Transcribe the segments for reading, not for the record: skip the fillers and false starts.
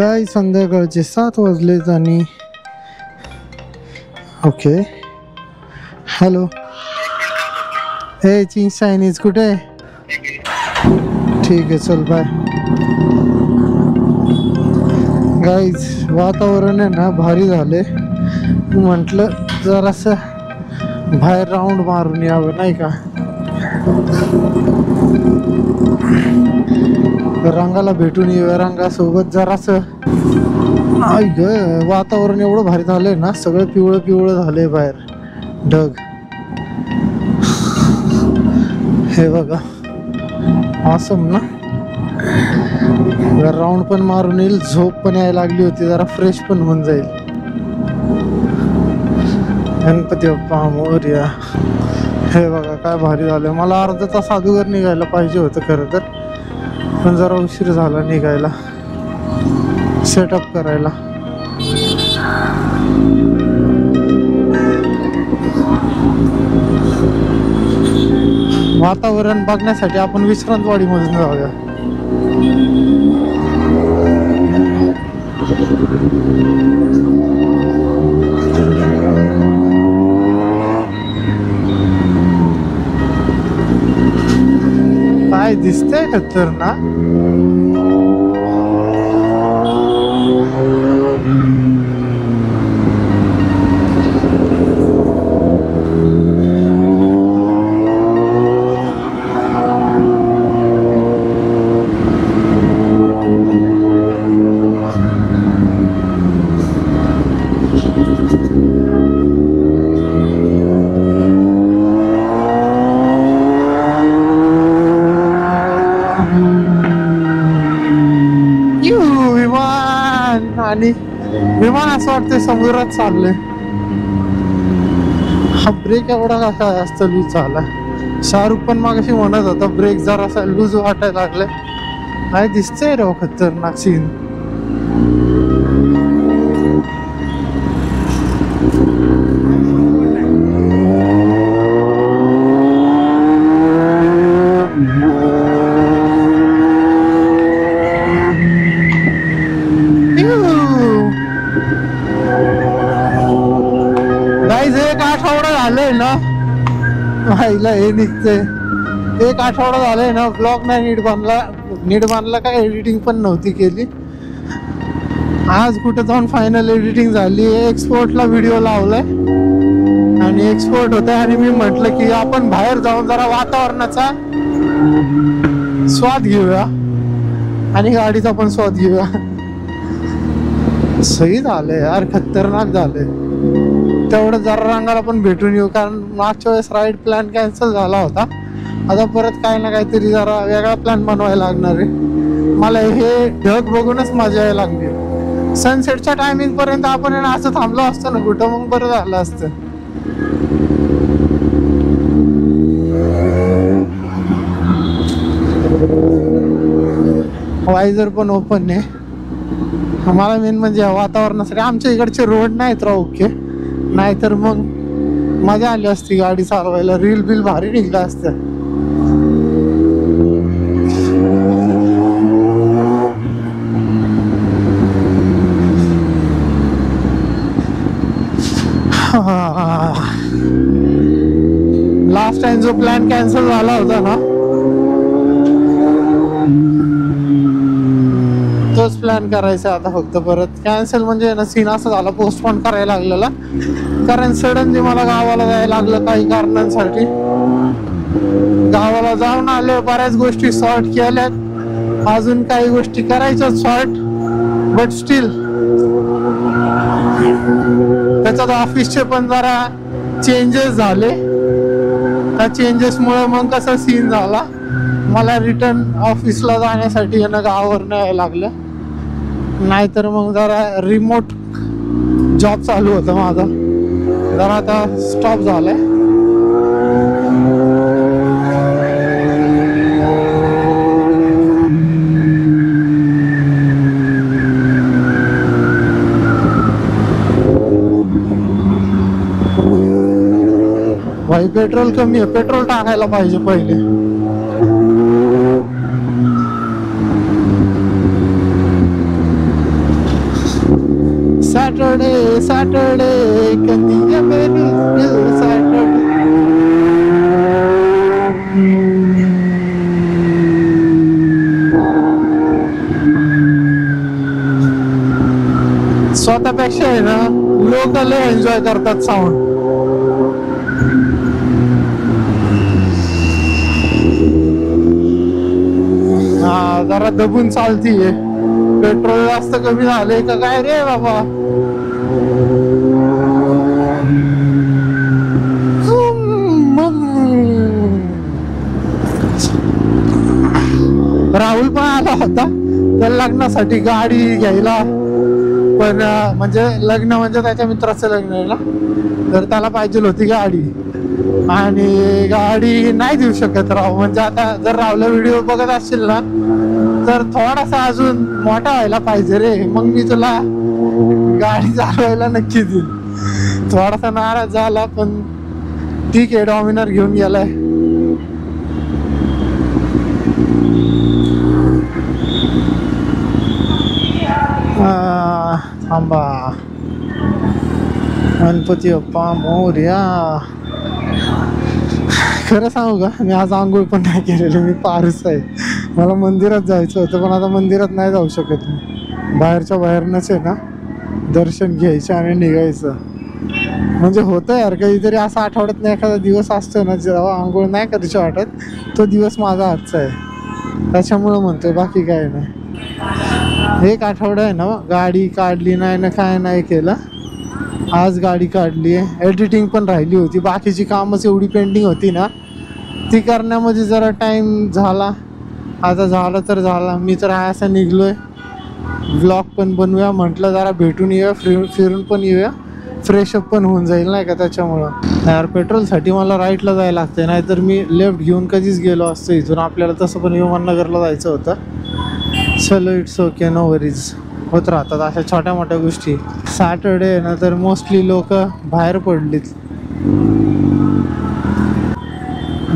गाय संध्याकाळचे 7 वाजलेत आणि ओके. हॅलो, हे चिंग्स चायनीज कुठे? ठीक आहे, चल बाय. गाईज वातावरण आहे ना भारी झाले, म्हटलं जरासं बाहेर राऊंड मारून यावं नाही का. रंगाला भेटून येऊया, रंगासोबत जरासं. आई ग, वातावरण एवढं भारी झालंय ना, सगळं पिवळं पिवळं झालंय बाहेर, ढग. हे बघा, ऑसम ना. राऊंड पण मारून येईल, झोप पण यायला लागली होती, जरा फ्रेश पण होऊन जाईल. गणपती बाप्पा मोरया. हे बघा काय भारी झालं. मला अर्धा तास अगोदर निघायला पाहिजे होतं खरं तर, पण जरा उशीर झाला निघायला, सेटअप करायला. वातावरण बघण्यासाठी आपण विश्रांतवाडी मधून जाऊया. काय दिसतंय खतरनाक. आणि विमान असं वाटतंय समुद्रात चाललंय. हा ब्रेक एवढा कसा असतं लूज झाला. शाहरुख पण मागाशी म्हणत होता ब्रेक जरासा लूज वाटायला लागलाय. काय दिसतंय रे खतरनाक सीन. ना हे निघतंय, 1 आठवडा झालाय ना, ब्लॉग नाही नीट बांधला काय एडिटिंग पण नव्हती केली. आज कुठे जाऊन फायनल एडिटिंग झाली. एक्सपोर्टला व्हिडिओ लावलाय आणि एक्सपोर्ट होत आहे. आणि मी म्हटलं की आपण बाहेर जाऊन जरा वातावरणाचा स्वाद घेऊया आणि गाडीचा पण स्वाद घेऊया. सही झालंय यार, खतरनाक झालंय. तेवढं जरा रंगाला पण भेटून येऊ, कारण मागच्या वेळेस राईड प्लॅन कॅन्सल झाला होता. आता परत काही ना काहीतरी जरा वेगळा प्लॅन बनवायला लागणार आहे. मला हे ढग बघूनच मजा यायला लागली. सनसेटच्या टायमिंग पर्यंत आपण असं थांबलो असतो ना कुठं, मग बरं झालं असतं. वायझर पण ओपन आहे. मला मेन म्हणजे वातावरणासाठी आमच्या इकडचे रोड नाहीत राव ओके, नाहीतर मग मजा आली असती गाडी चालवायला. रील बिल भारी निघला असत्या. लास्ट टाइम जो प्लॅन कॅन्सल झाला होता ना, तोच प्लॅन करायचा आता. फक्त परत कॅन्सल म्हणजे ना, सीन असा झाला, पोस्टपोन करायला लागलेला. कारण सडनली मला गावाला जायला लागलं काही कारणांसाठी. गावाला जाऊन आले, बऱ्याच गोष्टी सॉर्ट केल्यात, अजून काही गोष्टी करायच्या सॉर्ट, बट स्टील त्याच्यात ऑफिसचे पण जरा चेंजेस झाले. त्या चेंजेसमुळे मग कसा सीन झाला, मला रिटर्न ऑफिसला जाण्यासाठी गावावर यायला लागलं. नाहीतर मग जरा रिमोट जॉब चालू होता माझा, जरा आता स्टॉप झालाय. भाई पेट्रोल कमी आहे, पेट्रोल टाकायला पाहिजे पहिले. सॅटरडे सॅटरडे कधी ये मेरी दिल सॅटरडे. स्वतःपेक्षा आहे ना लोकल एन्जॉय करतात साऊंड. हा जरा दबून चालतीये. पेट्रोल जास्त कमी झाले का काय रे बाबा. राहुल पण आला होता त्या लग्नासाठी गाडी घ्यायला, पण म्हणजे लग्न म्हणजे त्याच्या मित्राचं लग्न आहे ना, तर त्याला पाहिजे होती गाडी आणि गाडी नाही देऊ शकत राव. म्हणजे आता जर राहुलला व्हिडिओ बघत असशील ना तर थोडासा अजून मोठा व्हायला पाहिजे रे, मग मी तुला गाडी चालवायला नक्की देईल. थोडासा नाराज झाला पण ठीक आहे, डॉमिनर घेऊन गेलाय. थांबा. गणपती बाप्पा मोरया. खरं सांगू का, मी आज आंघोळ पण नाही केलेली. मी पारूस आहे. मला मंदिरात जायचं होतं पण आता मंदिरात नाही जाऊ शकत मी. बाहेरच्या बाहेरनच आहे ना दर्शन घ्यायचं आणि निघायचं. म्हणजे होतं यार काहीतरी असं आठवड्यात नाही एखादा दिवस असतो ना जेव्हा आंघोळ नाही करायची वाटत, तो दिवस माझा आजचा आहे. त्याच्यामुळं म्हणतोय, बाकी काय नाही. एक आठवडा आहे ना गाडी काढली नाही ना काय नाही केलं. आज गाडी काढली आहे. एडिटिंग पण राहिली होती. बाकीची कामच एवढी पेंडिंग होती ना ती करण्यामध्ये जरा टाईम झाला. आता झालं तर झाला. मी तर असं निघलोय. व्लॉग पण बनवूया म्हटलं, जरा भेटून येऊया, फिरून पण येऊया, फ्रेशअप पण होऊन जाईल नाही का. त्याच्यामुळं यार पेट्रोलसाठी मला राईटला जायला लागते, नाहीतर मी लेफ्ट घेऊन कधीच गेलो असतो इथून. आपल्याला तसं पण विमाननगरला जायचं होतं. चलो इट्स ओके, नो वरीज. होत राहतात अशा छोट्या मोठ्या गोष्टी. सॅटरडे ना तर मोस्टली लोक बाहेर पडलीत.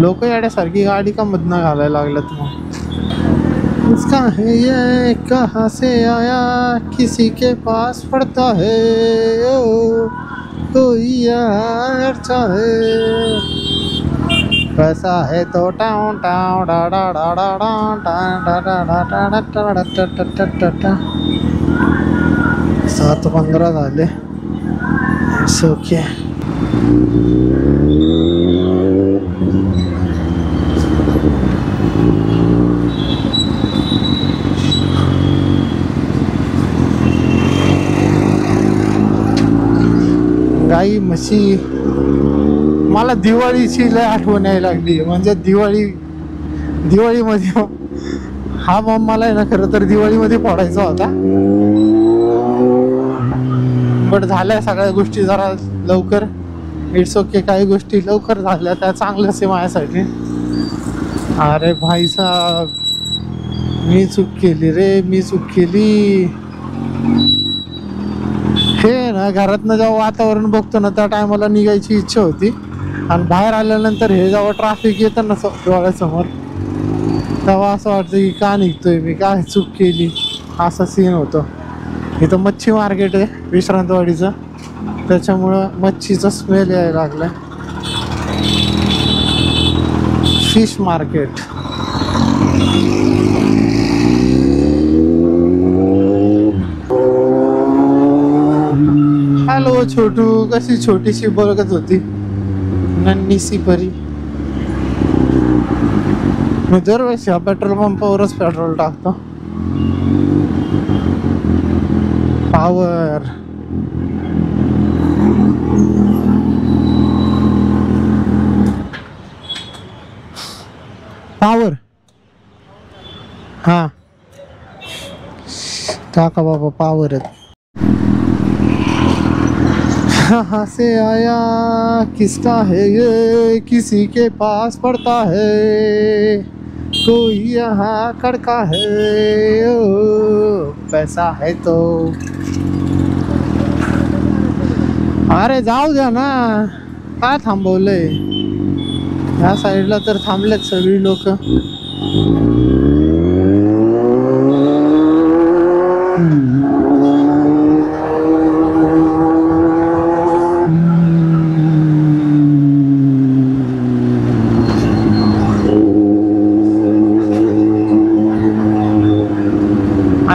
लोक येण्यासारखी गाडी का मधनं घालायला लागल्यात. मग उसका है ये कहाँ से आया किसी के पास पड़ता है ओ कोई यार चाहे पैसा है तो टाउ टाउ डा डा डा डा डा डा डा डा डा डा डा डा डा. 7:15 झाले. It's okay. गाई म्हशी. मला दिवाळीची लय आठवण यायला लागली. म्हणजे दिवाळीमध्ये हा बॉम्ब मला आहे ना खरं तर दिवाळीमध्ये फोडायचा होता, बट झाल्या सगळ्या गोष्टी जरा लवकर. It's okay. काही गोष्टी लवकर झाल्या त्या चांगल्याच आहे माझ्यासाठी. अरे भाई साहब, मी चूक केली रे, मी चूक केली. हे ना घरातनं जेव्हा वातावरण बघतो ना त्या टायमाला निघायची इच्छा होती, आणि बाहेर आल्यानंतर हे जेव्हा ट्रॅफिक येतं ना डोळ्यासमोर तेव्हा असं वाटतं की का निघतोय मी, काय चूक केली. असा सीन होतो. इथं मच्छी मार्केट आहे विश्रांतवाडीचं, त्याच्यामुळं मच्छीचा स्मेल यायला लागलाय. Fish market. हॅलो छोटू, कशी छोटीशी बघत होती नन्हीसी परी. मी दरवेळेस ह्या पेट्रोल पंपावरच पेट्रोल टाकतो. पावर. पावर. हा टाका बाबा पावर. कहाँ से आया किसका है ये किसी के पास पड़ता है कोई यहाँ कड़का है ओ पैसा है तो. अरे जाऊ द्या ना, काय थांबवलंय. ह्या साईडला तर थांबलेत सगळी लोक.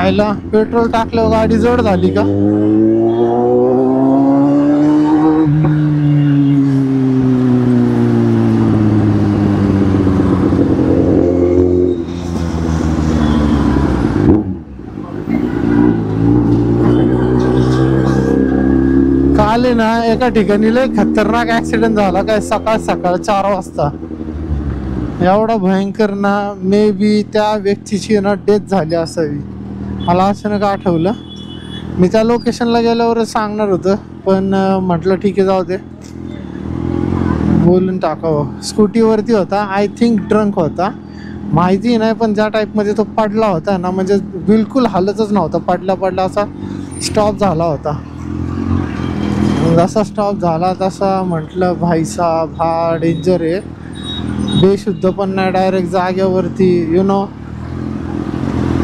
आयला पेट्रोल टाकल्यावर गाडी जड झाली का? काल आहे ना एका ठिकाणी लय खतरनाक ऍक्सिडेंट झाला काय, सकाळ 4 वाजता. एवढा भयंकर ना, मे बी त्या व्यक्तीची ना डेथ झाली असावी, मला अचानक आठवलं. मी त्या लोकेशनला गेल्यावरच सांगणार होतं, पण म्हटलं ठीक आहे जाऊ दे, बोलून टाकावं. स्कूटीवरती होता, आय थिंक ड्रंक होता, माहिती नाही, पण ज्या टाईपमध्ये तो पडला होता ना, म्हणजे बिलकुल हालतच नव्हता, पडला असा स्टॉप झाला होता. जसा स्टॉप झाला तसा म्हटलं भाई साहब हा डेंजर आहे. बेशुद्ध पण नाही, डायरेक्ट जाग्यावरती. यु नो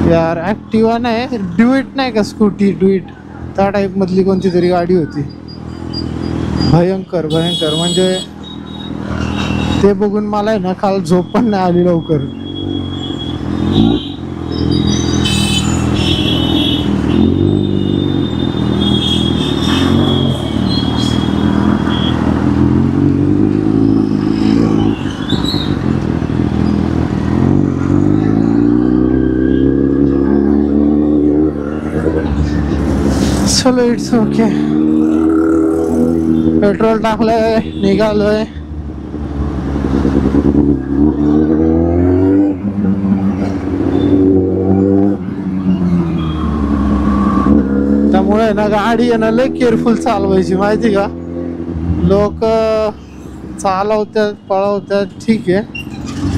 यार, ॲक्टिवा नाही, ड्युएट नाही का स्कूटी, ड्युएट त्या टाईपमधली कोणती तरी गाडी होती. भयंकर म्हणजे ते बघून मला आहे ना काल झोप पण नाही आली लवकर. चलो इट्स ओके. पेट्रोल टाकलंय, निघालोय. त्यामुळे ना गाडी आहे ना लय केअरफुल चालवायची, माहिती का. लोक चालवतात पळवतात ठीक आहे,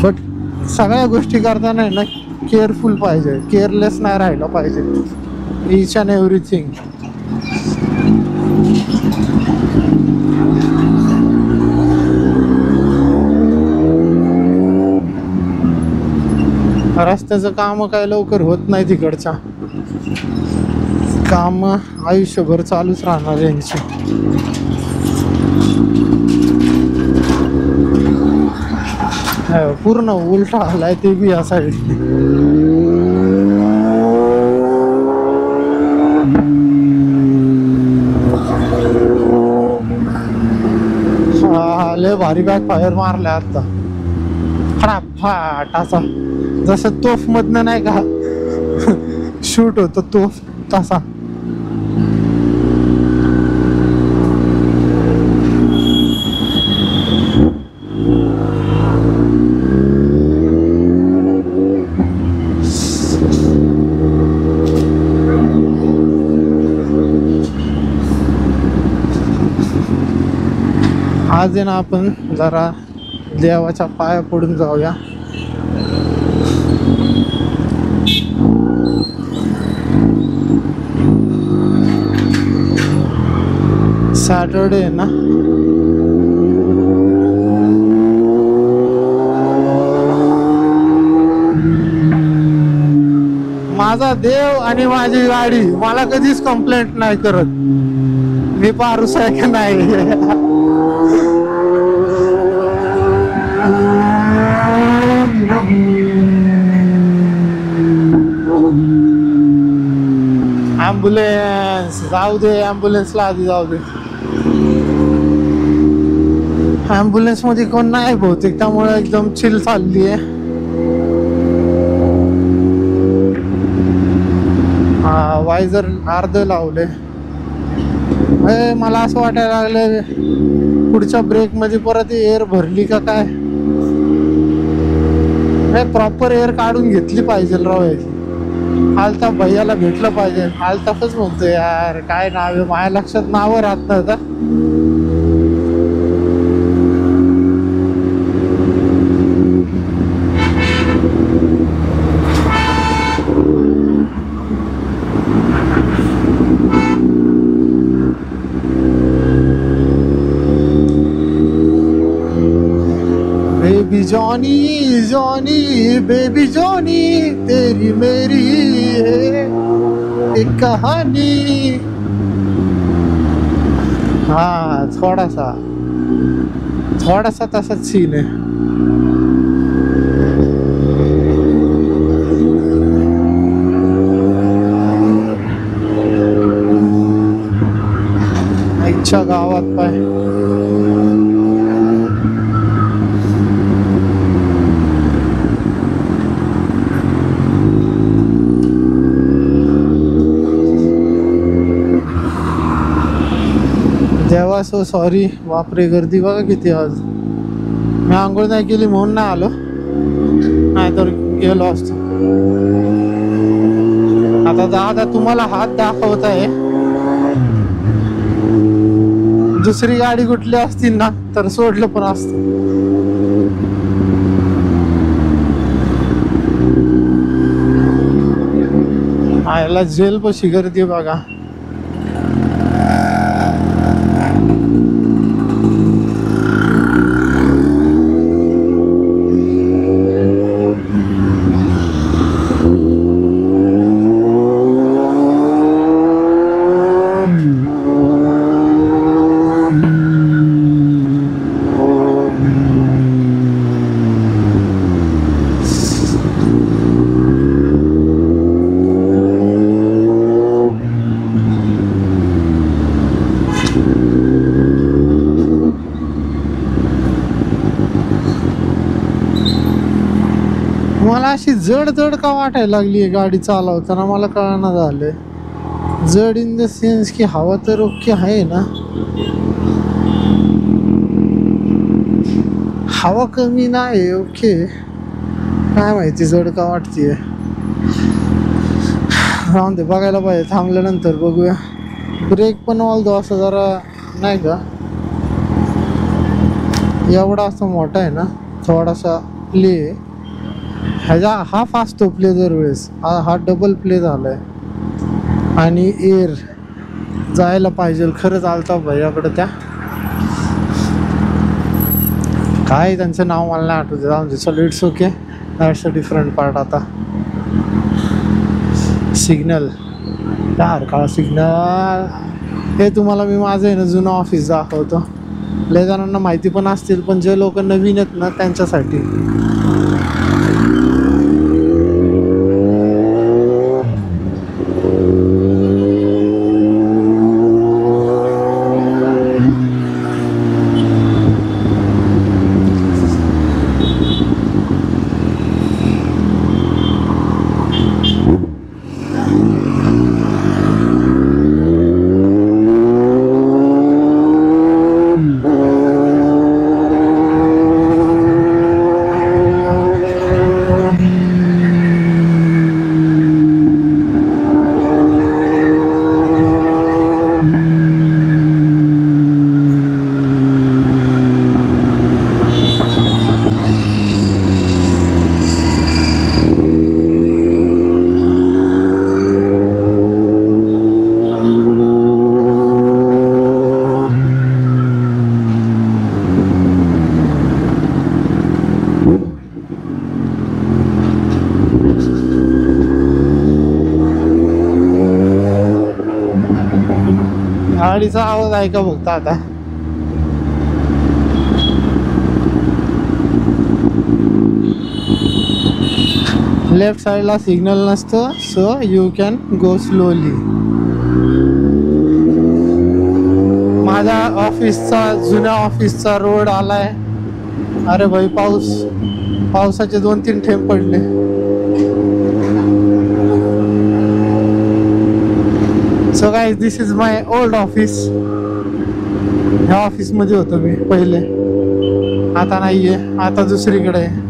बट सगळ्या गोष्टी करताना आहे ना केअरफुल पाहिजे, केअरलेस नाही राहिलं पाहिजे ईच अँड एव्हरीथिंग. रस्त्याचं काम काय लवकर होत नाही तिकडच्या, काम आयुष्यभर चालूच राहणार यांची. पूर्ण उलटा आलाय ते बी या साईड. लय भारी बॅक फायर मारलाय आता, फटाफटाचा, जसं तोफ मधनं नाही का शूट होतो तोफ तसा. आज आहे ना आपण जरा देवाच्या पाया पडून जाऊया. सॅटरडे आहे ना, माझा देव आणि माझी गाडी मला कधीच कंप्लेंट नाही करत. मी पारूस आहे का नाही. ॲम्ब्युलन्स जाऊ दे, ॲम्ब्युलन्सला आधी जाऊ दे. ॲम्ब्युलन्स मध्ये कोण नाही बहुतेक, त्यामुळे एकदम चिल चालली आहे. हा वायझर अर्ध लावले. मला असं वाटायला लागलं पुढच्या ब्रेक मध्ये परत एअर भरली का काय. प्रॉपर एअर काढून घेतली पाहिजे राव. आलताफ भैयाला भेटलं पाहिजे. आलताफच म्हणतो यार, काय नाव आहे माझ्या लक्षात नाव राहत नव्हता. Baby Johnny Johnny baby Johnny तेरी मेरी है एक कहानी. हा थोडासा तसाच सीन आहे. हात पाय. देवा सो सॉरी. बापरे गर्दी बघा किती आज. मी आंघोळ नाही केली म्हणून नाही आलो, नाहीतर गेलो असतो. आता दादा तुम्हाला हात दाखवत आहे. दुसरी गाडी कुठली असतील ना तर सोडलं पण असत. आयला जेल पशी गर्दी बघा. मला अशी जड जड का वाटायला लागली गाडी चालवताना मला कळना झालंय. जड इन द सेन्स की हवा तर ओके आहे ना, हवा कमी नाही ओके. काय माहिती जड का वाटतीये. राहून दे, बघायला पाहिजे, थांबल्यानंतर बघूया. ब्रेक पण ऑल असं जरा नाही का एवढा असा मोठा आहे ना, थोडासा प्ले ह्याचा हाफ असतो प्ले दरवेळेस. हा डबल प्ले झालाय आणि एअर जायला पाहिजे. खरंच आलता भैयाकडे त्या काय त्यांचं नाव मला नाही आठवत. जाऊन दे, चलो it's okay. That's a different part. आता सिग्नल यार, काळा सिग्नल. हे तुम्हाला मी माझं आहे ना जुनं ऑफिस दाखवतो. लय जणांना माहिती पण असतील, पण जे लोक नवीन आहेत ना त्यांच्यासाठी. गाडीचा आवाज ऐका फक्त आता. लेफ्ट साइडला सिग्नल नसतं, so you can go slowly. माझ्या ऑफिसचा जुन्या ऑफिसचा रोड आलाय. अरे भाई पावसाचे 2-3 थेंब पडले. So guys, this is my old office. ह्या ऑफिस मध्ये होतो मी पहिले, आता नाहीये, आता दुसरीकडे आहे.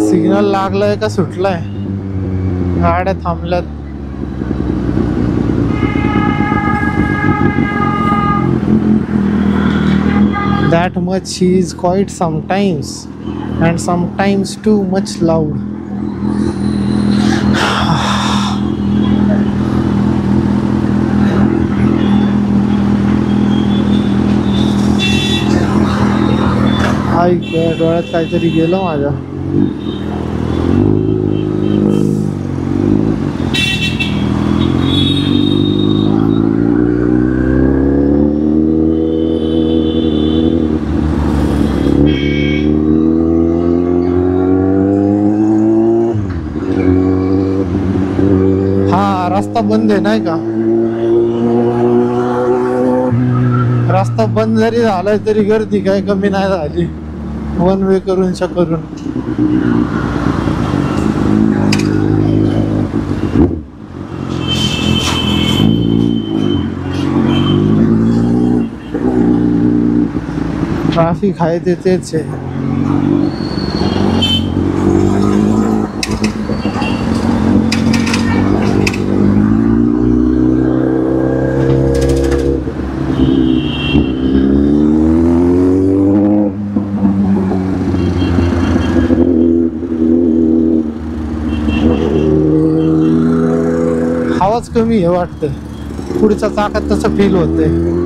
सिग्नल लागलाय का सुटलाय? गाड्या थांबल्यात. That much is quite sometimes, and sometimes too much loud. आई डोळ्यात काहीतरी गेलं माझ्या. रस्ता बंद आहे नाही का. रस्ता बंद जरी झालाय तरी गर्दी काय कमी नाही झाली वन वे करून. ट्रॅफिक आहे ते तेच आहे. आवाज कमी आहे वाटतं. पुढच्या चाकात तसं फील होतंय.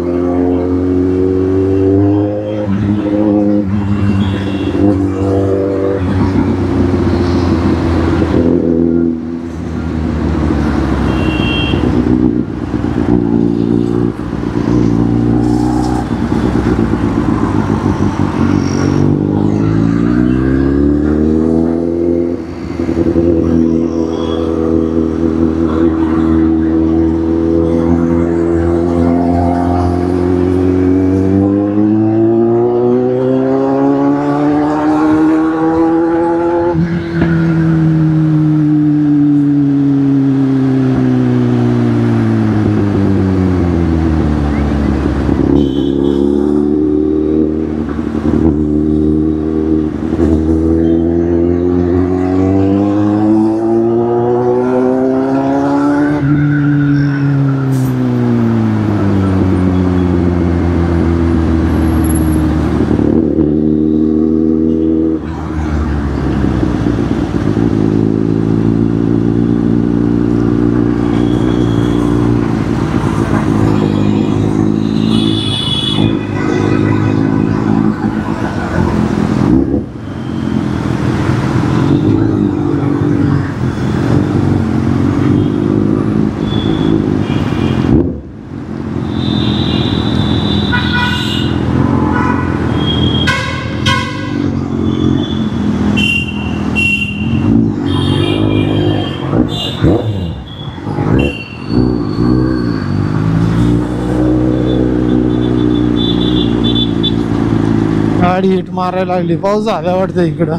गाडी हिट मारायला लागली. पाऊस झाला वाटतं इकडं.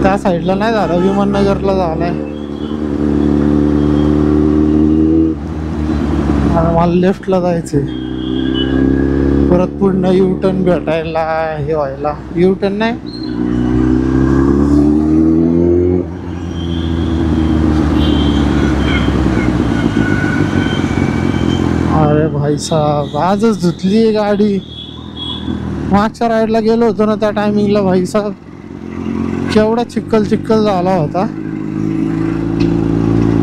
त्या साईडला नाही झाला, विमाननगरला झालाय. मला लेफ्टला जायचंय. परत पुढनं युटर्न भेटायला हे व्हायला. युटर्न नाही, अरे भाई साहब आजच धुतली आहे गाडी. मागच्या राईडला गेलो होतो ना त्या टायमिंगला भाई साहब केवढा चिक्कल झाला होता.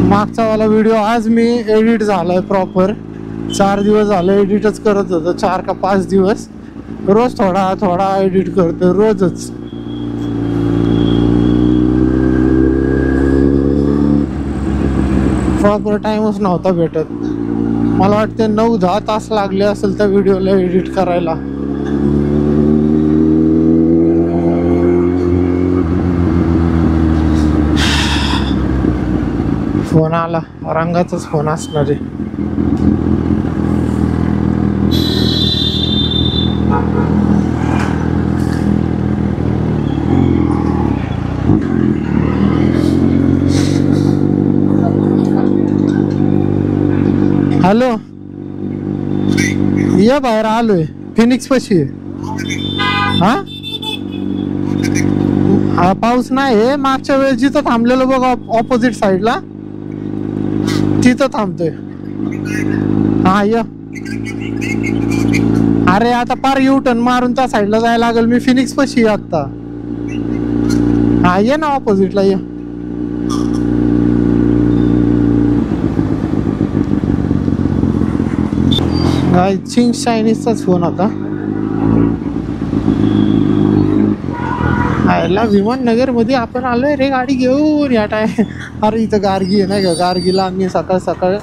मागचा वाला व्हिडिओ आज मी एडिट झालाय प्रॉपर. 4 दिवस झाले एडिटच करत होतो. 4 का 5 दिवस रोज थोडा एडिट करतो रोजच. प्रॉपर टाइमच नव्हता भेटत. मला वाटते 9-10 तास लागले असेल त्या व्हिडिओला एडिट करायला. फोन आला, रंगाचाच फोन असणार आहे. हॅलो, या बाहेर आलोय. फिनिक्स पाशी आहे. हा पाऊस नाही. मागच्या वेळेस जिथं थांबलेलो बघ ऑपोजिट साईडला तिथं थांबतोय. हा या. अरे आता पार युटर्न मारून त्या साईडला जायला लागेल. मी फिनिक्स पाशी आहे आता. हा ये ना ऑपोजिटला ये. चिंग्स चायनीजचाच फोन होता. आयला विमाननगर मध्ये आपण आलोय रे गाडी घेऊन या अरे इथं गार्गी आहे नाही का. गार्गीला आम्ही सकाळ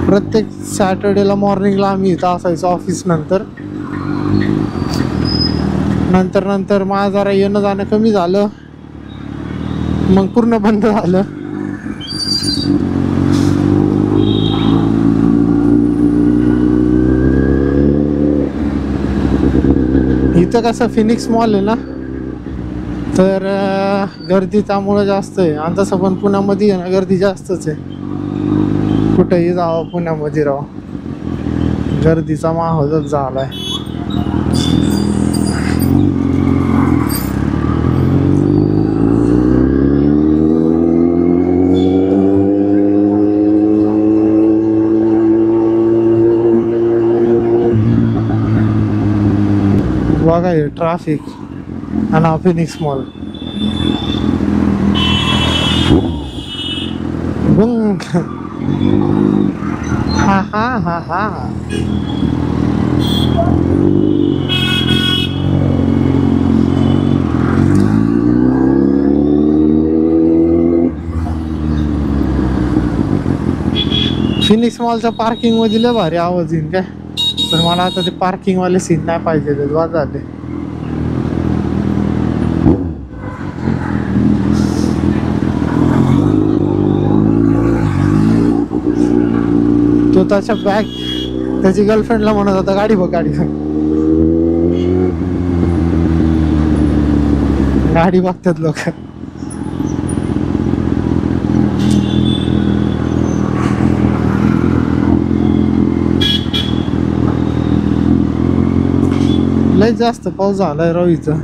प्रत्येक सॅटर्डेला मॉर्निंगला आम्ही इथं असायचो ऑफिस नंतर. नंतर नंतर माझं जरा येणं जाणं कमी झालं, मग पूर्ण बंद झालं. इथं कसं फिनिक्स मॉल आहे ना, तर गर्दी त्यामुळं जास्त आहे. आणि तसं पण पुण्यामध्ये आहे ना, गर्दी जास्तच आहे. कुठेही जावं पुण्यामध्ये राव, गर्दीचा माहोलच झालाय. बघा हे ट्रॅफिक आणि फिनिक्स मॉल. हा हा हा हा. फिनिक्स मॉलच्या पार्किंग मध्ये लय भारी आवाज येईन काय, पण मला आता ते पार्किंग वाले सीन नाही पाहिजे, ते वाज झाले. तो त्याच्या बॅग त्याची गर्लफ्रेंडला म्हणत होता गाडी बघ, गाडी बघ. गाडी बघतात लोक. लय जास्त पाऊस झालाय राव इथं.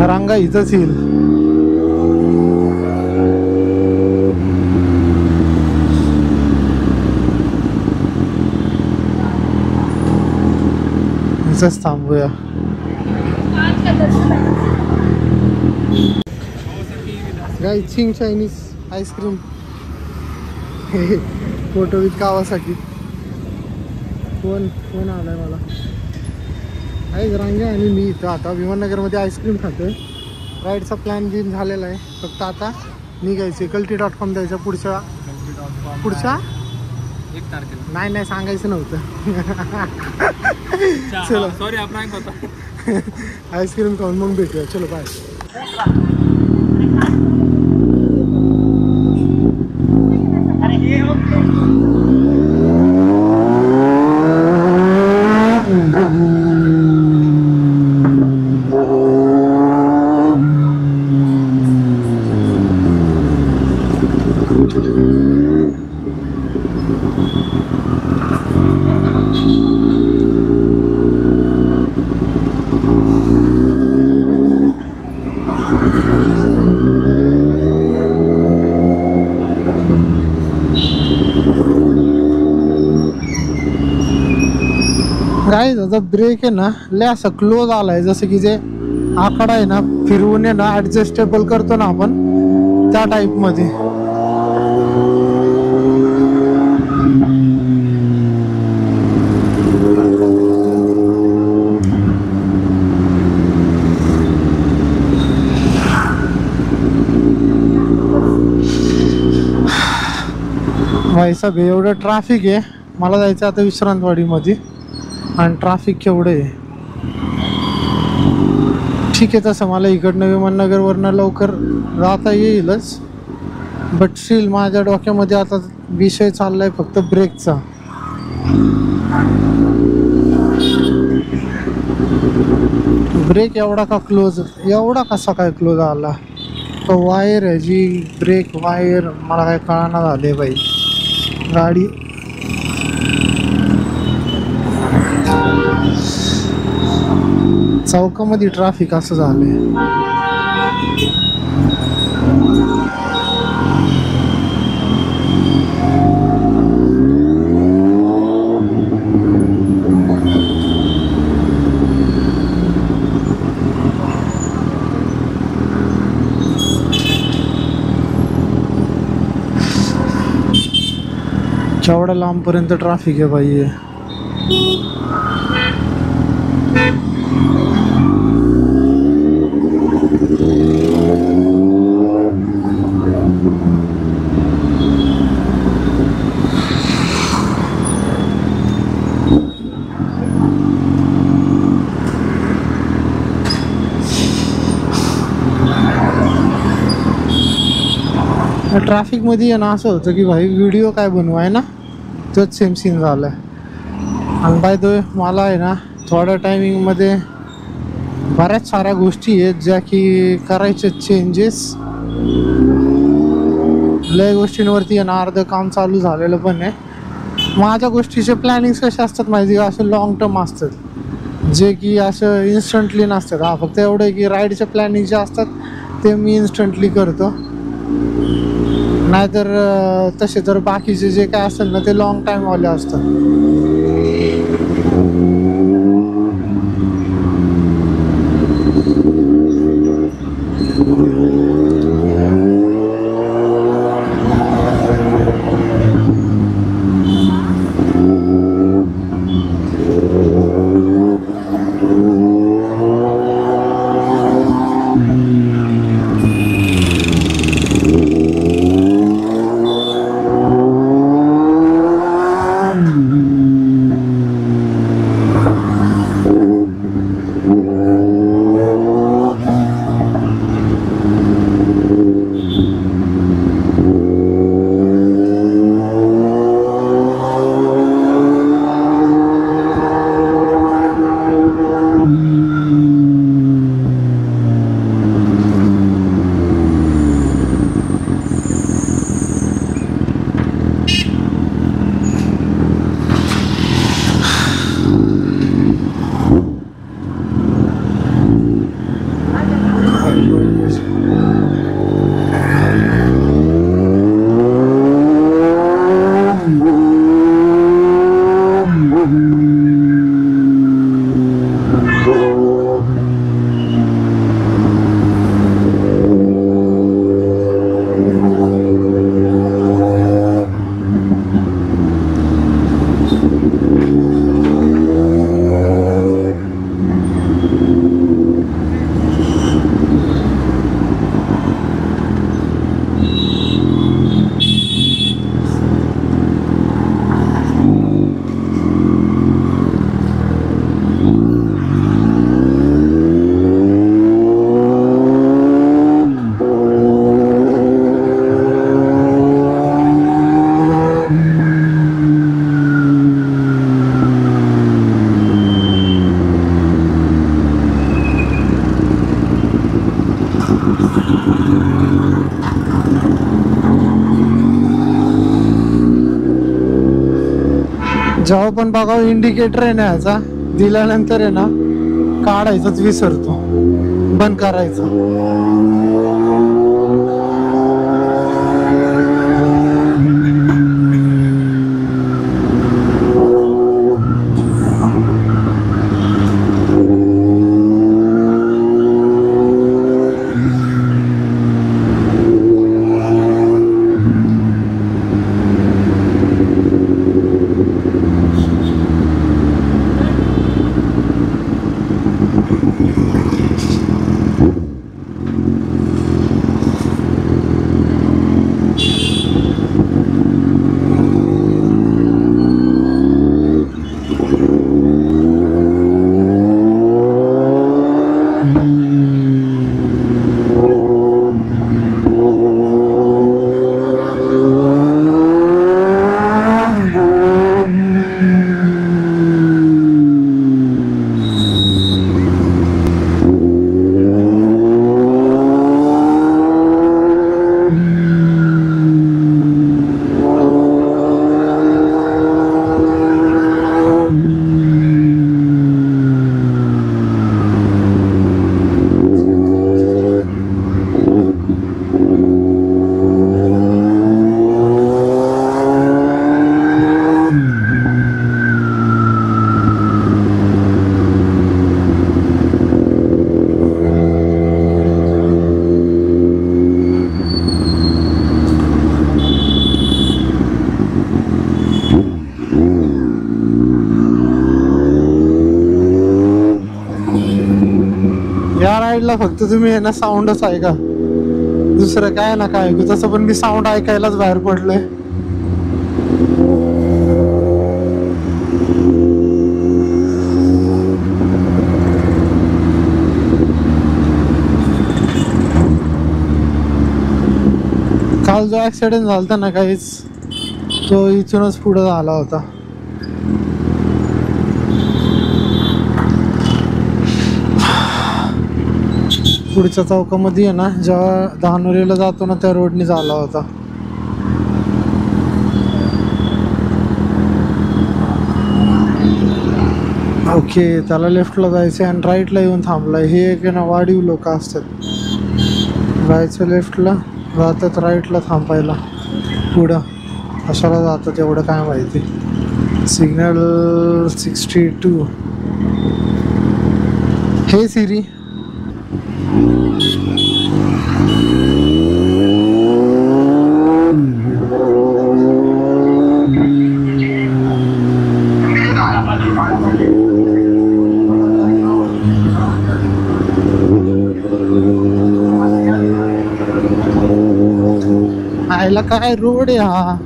रांगा इथंच येईल. इथंच थांबूया. Guys Ching Chinese ice cream photo with कावासाठी. फोन आलाय मला. आहे रांगे आणि मी इथं आता विमाननगरमध्ये आईस्क्रीम खातोय. राईडचा प्लॅन बिन झालेला आहे, फक्त आता निघायचं. कल्टी.com द्यायचं पुढच्या 1 तारखेला. नाही सांगायचं नव्हतं. चलो सॉरी आपण आईस्क्रीम खाऊन मग भेटूया. चलो बाय. गाईज आता ब्रेक आहे ना लय असं क्लोज आलाय, जसं की जे आकडा आहे ना फिरवून आहे ना ऍडजस्टेबल करतो ना आपण, त्या टाइप मध्ये. भाई साहेब एवढं ट्रॅफिक आहे. मला जायचं आता विश्रांतवाडी मध्ये आणि ट्रॅफिक केवढं आहे. ठीक आहे, तसं मला इकडनं विमाननगरवरनं लवकर जाता येईलच, बट स्टील माझ्या डोक्यामध्ये आता विषय चाललाय फक्त ब्रेकचा. ब्रेक एवढा का क्लोज, एवढा कसा काय क्लोज आला? तो वायर आहे जी ब्रेक वायर, मला काय कळना झाले बाई. गाडी चौकामध्ये ट्रॅफिक असं झालंय. केवढ्या लांबपर्यंत ट्रॅफिक आहे बाई. ट्रॅफिक मध्ये आहे ना असं होतं की भाई व्हिडिओ काय बनवाय ना तोच सेम सीन झालाय. आणि बाय द वे मला आहे ना थोड्या टायमिंगमध्ये बऱ्याच साऱ्या गोष्टी आहेत ज्या की करायचे चेंजेस. लय गोष्टींवरती आहे ना अर्ध काम चालू झालेलं पण आहे. माझ्या गोष्टीचे प्लॅनिंग कसे असतात माहिती का, असे लॉंग टर्म असतात जे की असं इन्स्टंटली नसतात. हा फक्त एवढं आहे की राईडचे प्लॅनिंग जे असतात ते मी इन्स्टंटली करतो. नाहीतर तसे तर बाकीचे जे काय असेल ना ते लॉंग टाईमवाले असतात. जेव्हा पण बघा इंडिकेटर आहे ना ह्याचा दिल्यानंतर आहे ना काढायचंच विसरतो, बंद करायचं. या राईडला फक्त तुम्ही आहे ना साऊंडच ऐका, दुसरं काय ना काय ऐकू. तसं पण मी साऊंड ऐकायलाच बाहेर पडलोय. काल जो ॲक्सिडेंट झाला होता ना काहीच, तो इथूनच पुढं झाला होता. पुढच्या चौकामध्ये आहे ना, जेव्हा धानोरीला जातो ना त्या रोडनी झाला होता. ओके, त्याला लेफ्टला जायचं आणि राईटला येऊन थांबलाय. हे एक ना वाढीव लोक असतात, जायचं लेफ्टला जातात, राईटला थांबायला. पुढं कशाला जातात एवढं काय माहिती. सिग्नल 62. हे सिरी, आयला काय रोड आहे हा.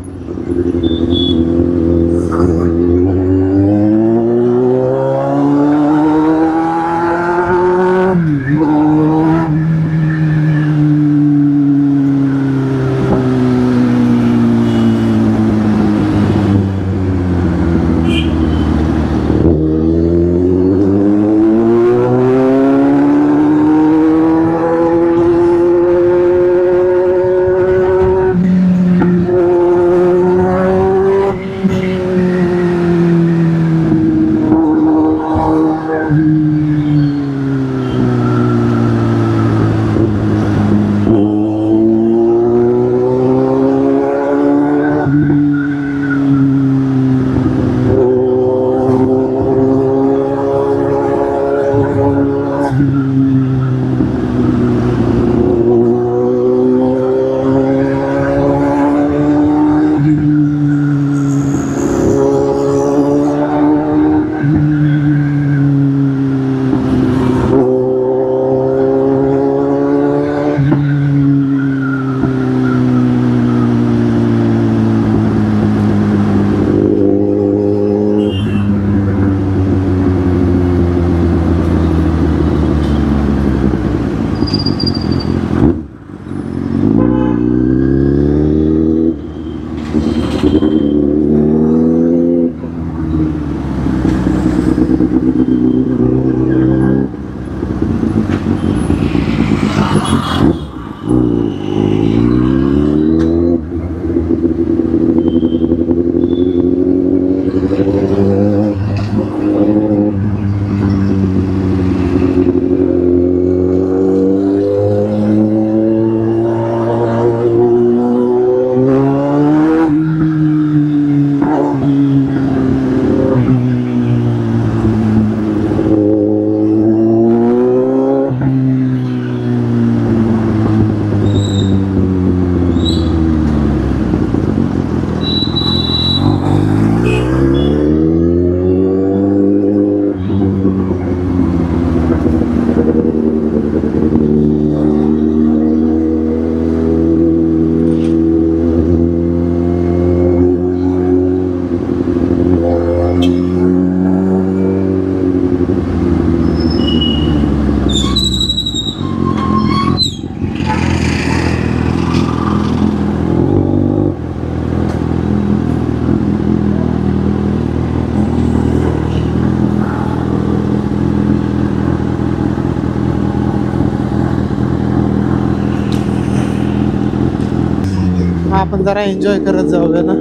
आपण जरा एन्जॉय करत जाऊया ना.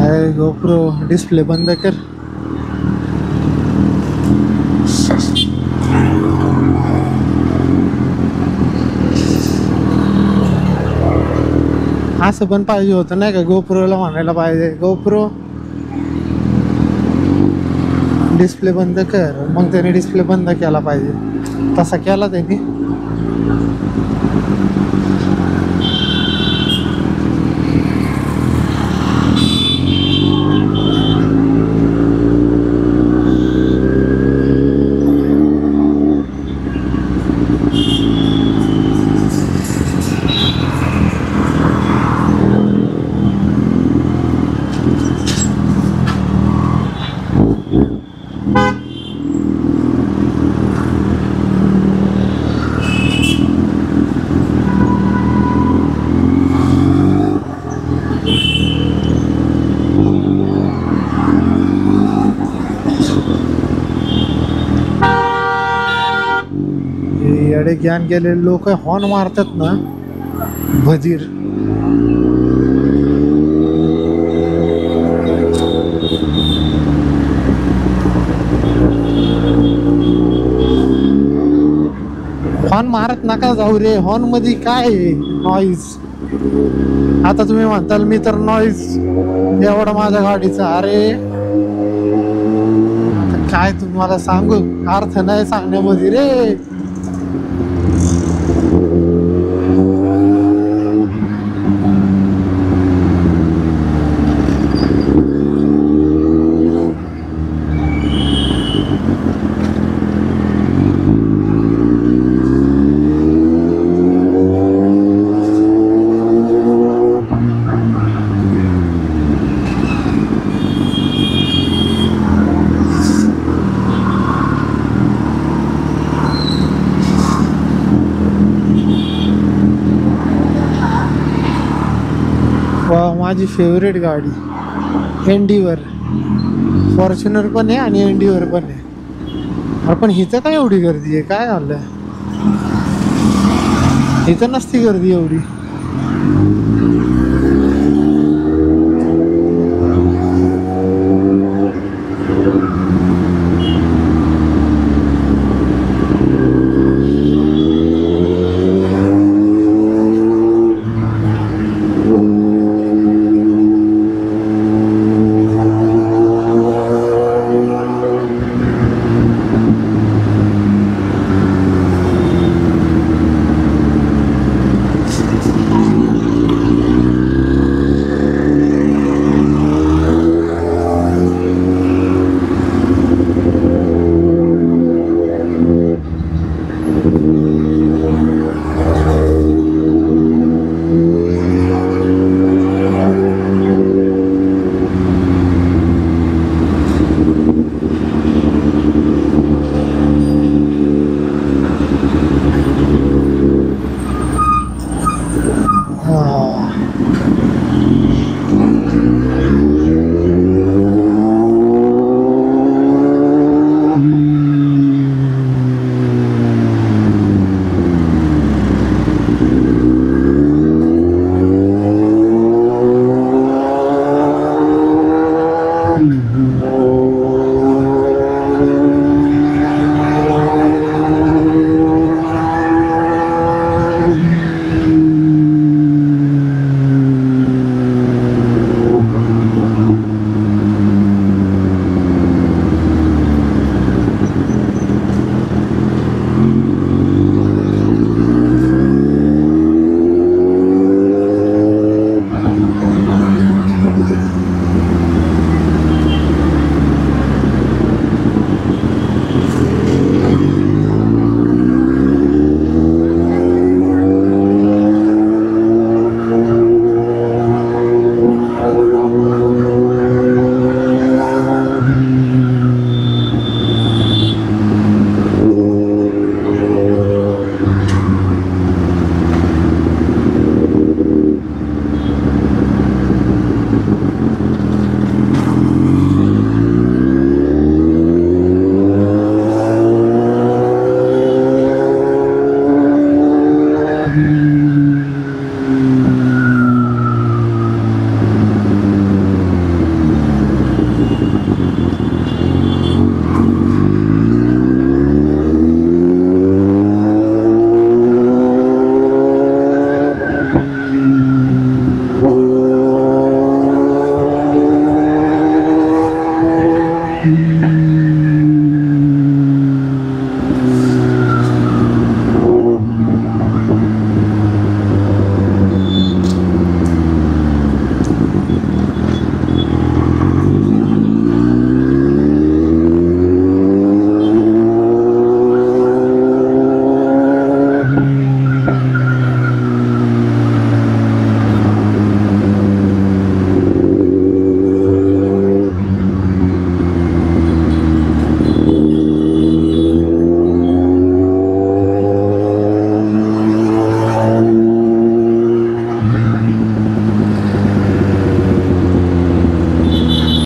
अरे गोप्रो डिस्प्ले बंद कर. असं पण पाहिजे होतं नाही का, गोप्रोला म्हणायला पाहिजे गोप्रो डिस्प्ले बंद कर, मग त्याने डिस्प्ले बंद केला पाहिजे. तसा केला त्यांनी. ज्ञान गेलेले लोक हॉर्न मारतात ना भजीर. हॉर्न मारत नका जाऊ रे. हॉर्न मध्ये काय नॉईज. आता तुम्ही म्हणताल मी तर नॉईज एवढा माझ्या गाडीचा. अरे आता काय तुम्हाला सांगू, अर्थ नाही सांगण्यामध्ये रे. वा, माझी फेवरेट गाडी एंडीवर. फॉर्च्युनर पण आहे आणि एंडीवर पण आहे. अरे पण हिथं काय एवढी गर्दी आहे, काय झालं. इथं नसती गर्दी एवढी.